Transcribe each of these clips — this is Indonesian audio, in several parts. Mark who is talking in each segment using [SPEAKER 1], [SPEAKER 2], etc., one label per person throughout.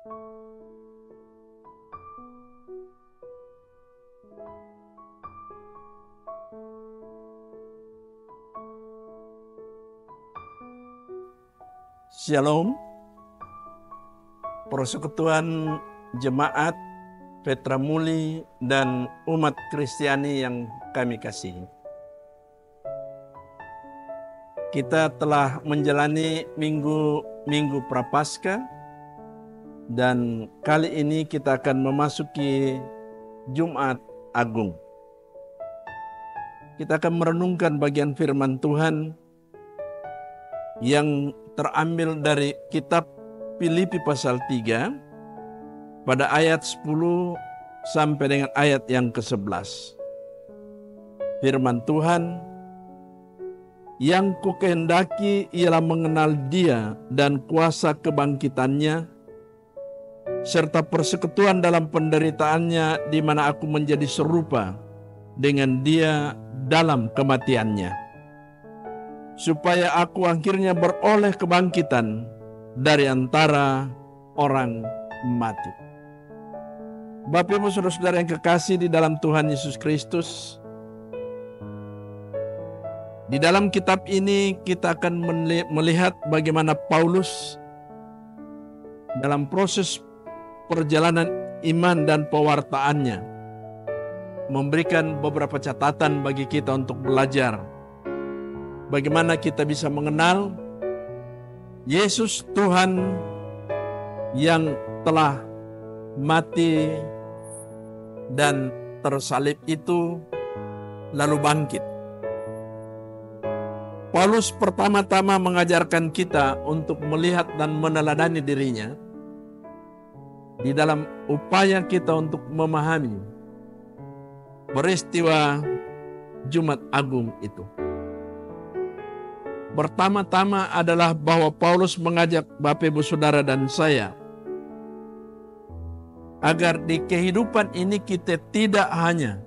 [SPEAKER 1] Shalom, persekutuan jemaat Petra Muli dan umat Kristiani yang kami kasihi. Kita telah menjalani minggu Prapaskah dan kali ini kita akan memasuki Jumat Agung. Kita akan merenungkan bagian firman Tuhan yang terambil dari kitab Filipi pasal 3 pada ayat 10 sampai dengan ayat yang ke-11. Firman Tuhan, yang kukehendaki ialah mengenal Dia dan kuasa kebangkitannya, serta persekutuan dalam penderitaannya di mana aku menjadi serupa dengan Dia dalam kematiannya, supaya aku akhirnya beroleh kebangkitan dari antara orang mati. Bapak Ibu Saudara-saudara yang kekasih di dalam Tuhan Yesus Kristus, di dalam kitab ini kita akan melihat bagaimana Paulus dalam proses perjalanan iman dan pewartaannya memberikan beberapa catatan bagi kita untuk belajar bagaimana kita bisa mengenal Yesus Tuhan yang telah mati dan tersalib itu lalu bangkit. Paulus pertama-tama mengajarkan kita untuk melihat dan meneladani dirinya di dalam upaya kita untuk memahami peristiwa Jumat Agung itu. Pertama-tama adalah bahwa Paulus mengajak Bapak Ibu Saudara dan saya agar di kehidupan ini kita tidak hanya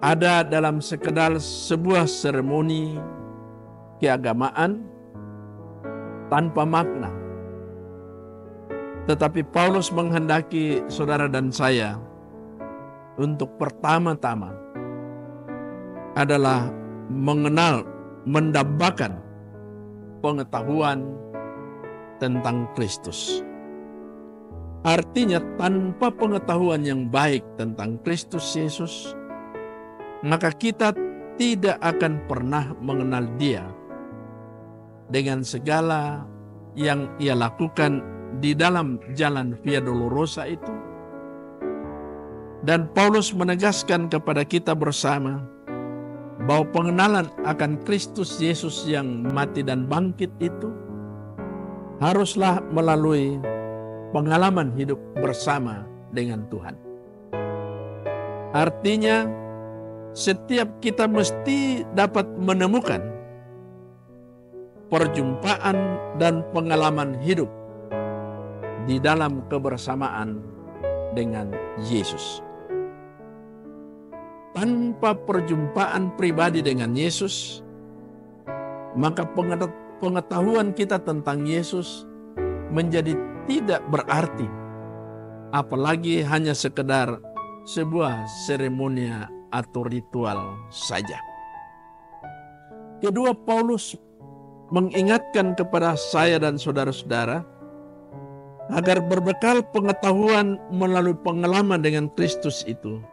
[SPEAKER 1] ada dalam sekedar sebuah seremoni keagamaan tanpa makna. Tetapi Paulus menghendaki saudara dan saya untuk pertama-tama adalah mengenal, mendambakan pengetahuan tentang Kristus. Artinya tanpa pengetahuan yang baik tentang Kristus Yesus, maka kita tidak akan pernah mengenal Dia dengan segala yang Ia lakukan di dalam jalan Via Dolorosa itu. Dan Paulus menegaskan kepada kita bersama bahwa pengenalan akan Kristus Yesus yang mati dan bangkit itu haruslah melalui pengalaman hidup bersama dengan Tuhan. Artinya, setiap kita mesti dapat menemukan perjumpaan dan pengalaman hidup di dalam kebersamaan dengan Yesus. Tanpa perjumpaan pribadi dengan Yesus, maka pengetahuan kita tentang Yesus menjadi tidak berarti, apalagi hanya sekedar sebuah seremonia atau ritual saja. Kedua, Paulus mengingatkan kepada saya dan saudara-saudara agar berbekal pengetahuan melalui pengalaman dengan Kristus itu,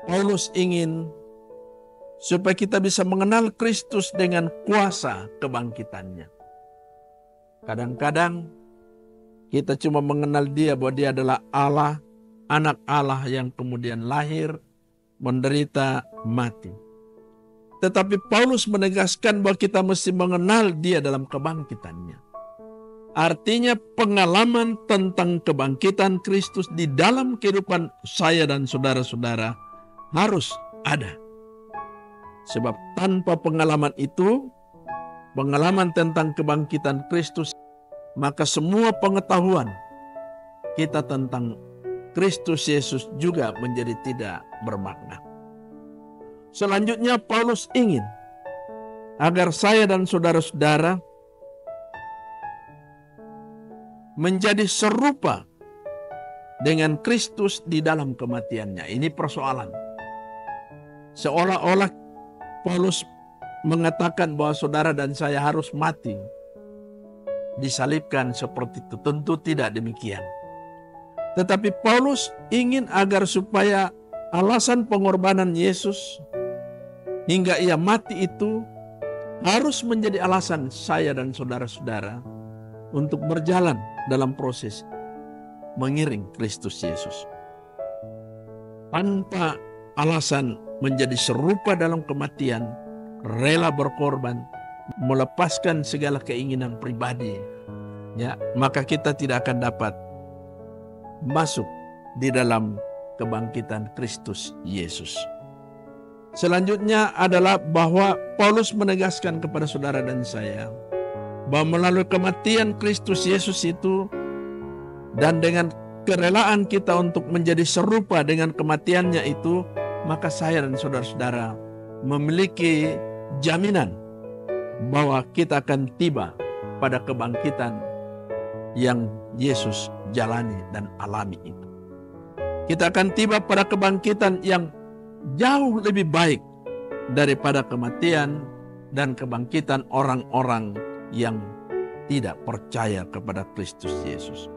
[SPEAKER 1] Paulus ingin supaya kita bisa mengenal Kristus dengan kuasa kebangkitannya. Kadang-kadang kita cuma mengenal Dia bahwa Dia adalah Allah, anak Allah yang kemudian lahir, menderita, mati. Tetapi Paulus menegaskan bahwa kita mesti mengenal Dia dalam kebangkitannya. Artinya pengalaman tentang kebangkitan Kristus di dalam kehidupan saya dan saudara-saudara harus ada. Sebab tanpa pengalaman itu, pengalaman tentang kebangkitan Kristus, maka semua pengetahuan kita tentang Kristus Yesus juga menjadi tidak bermakna. Selanjutnya Paulus ingin agar saya dan saudara-saudara menjadi serupa dengan Kristus di dalam kematiannya. Ini persoalan. Seolah-olah Paulus mengatakan bahwa saudara dan saya harus mati, disalibkan seperti itu. Tentu tidak demikian. Tetapi Paulus ingin agar supaya alasan pengorbanan Yesus hingga ia mati itu harus menjadi alasan saya dan saudara-saudara untuk berjalan dalam proses mengiring Kristus Yesus. Tanpa alasan menjadi serupa dalam kematian, rela berkorban, melepaskan segala keinginan pribadi, ya, maka kita tidak akan dapat masuk di dalam kebangkitan Kristus Yesus. Selanjutnya adalah bahwa Paulus menegaskan kepada saudara dan saya bahwa melalui kematian Kristus Yesus itu dan dengan kerelaan kita untuk menjadi serupa dengan kematiannya itu, maka saya dan saudara-saudara memiliki jaminan bahwa kita akan tiba pada kebangkitan yang Yesus jalani dan alami itu. Kita akan tiba pada kebangkitan yang jauh lebih baik daripada kematian dan kebangkitan orang-orang yang tidak percaya kepada Kristus Yesus.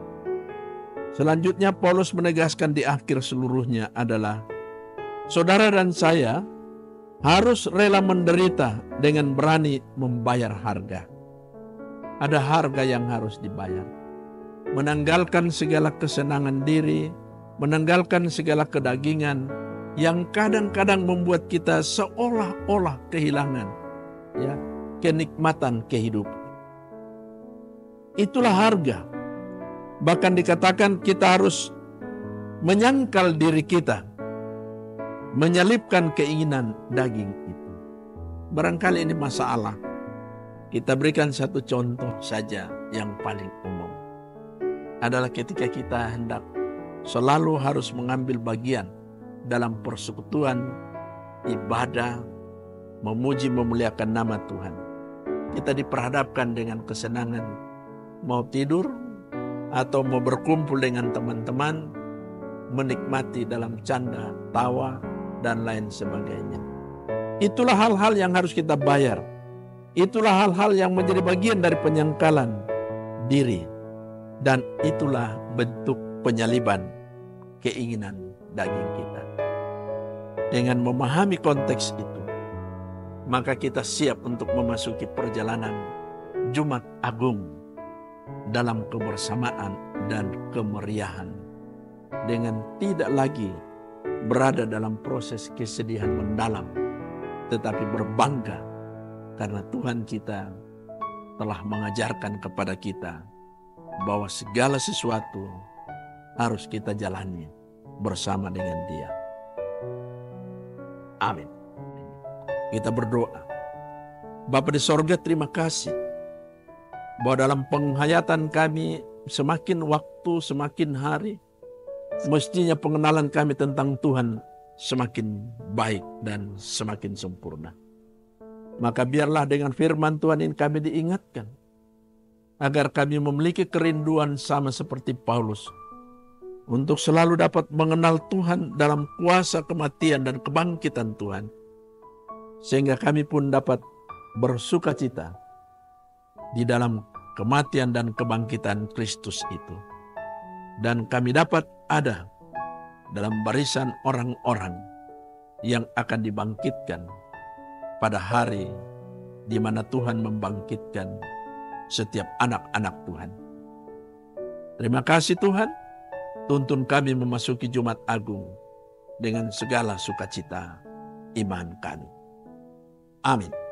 [SPEAKER 1] Selanjutnya Paulus menegaskan di akhir seluruhnya adalah saudara dan saya harus rela menderita dengan berani membayar harga. Ada harga yang harus dibayar. Menanggalkan segala kesenangan diri, menanggalkan segala kedagingan yang kadang-kadang membuat kita seolah-olah kehilangan, ya, kenikmatan kehidupan. Itulah harga. Bahkan dikatakan kita harus menyangkal diri kita, menyelipkan keinginan daging itu. Barangkali ini masalah. Kita berikan satu contoh saja yang paling umum. Adalah ketika kita hendak selalu harus mengambil bagian dalam persekutuan, ibadah, memuji memuliakan nama Tuhan. Kita diperhadapkan dengan kesenangan, mau tidur atau mau berkumpul dengan teman-teman, menikmati dalam canda, tawa, dan lain sebagainya. Itulah hal-hal yang harus kita bayar. Itulah hal-hal yang menjadi bagian dari penyangkalan diri. Dan itulah bentuk penyaliban keinginan daging kita. Dengan memahami konteks itu, maka kita siap untuk memasuki perjalanan Jumat Agung dalam kebersamaan dan kemeriahan, dengan tidak lagi berada dalam proses kesedihan mendalam, tetapi berbangga karena Tuhan kita telah mengajarkan kepada kita bahwa segala sesuatu harus kita jalani bersama dengan Dia. Amin. Kita berdoa. Bapa di sorga, terima kasih bahwa dalam penghayatan kami semakin waktu, semakin hari, mestinya pengenalan kami tentang Tuhan semakin baik dan semakin sempurna. Maka biarlah dengan firman Tuhan ini kami diingatkan, agar kami memiliki kerinduan sama seperti Paulus, untuk selalu dapat mengenal Tuhan dalam kuasa kematian dan kebangkitan Tuhan, sehingga kami pun dapat bersuka cita di dalam kematian dan kebangkitan Kristus itu. Dan kami dapat ada dalam barisan orang-orang yang akan dibangkitkan pada hari di mana Tuhan membangkitkan setiap anak-anak Tuhan. Terima kasih Tuhan, tuntun kami memasuki Jumat Agung dengan segala sukacita iman kami. Amin.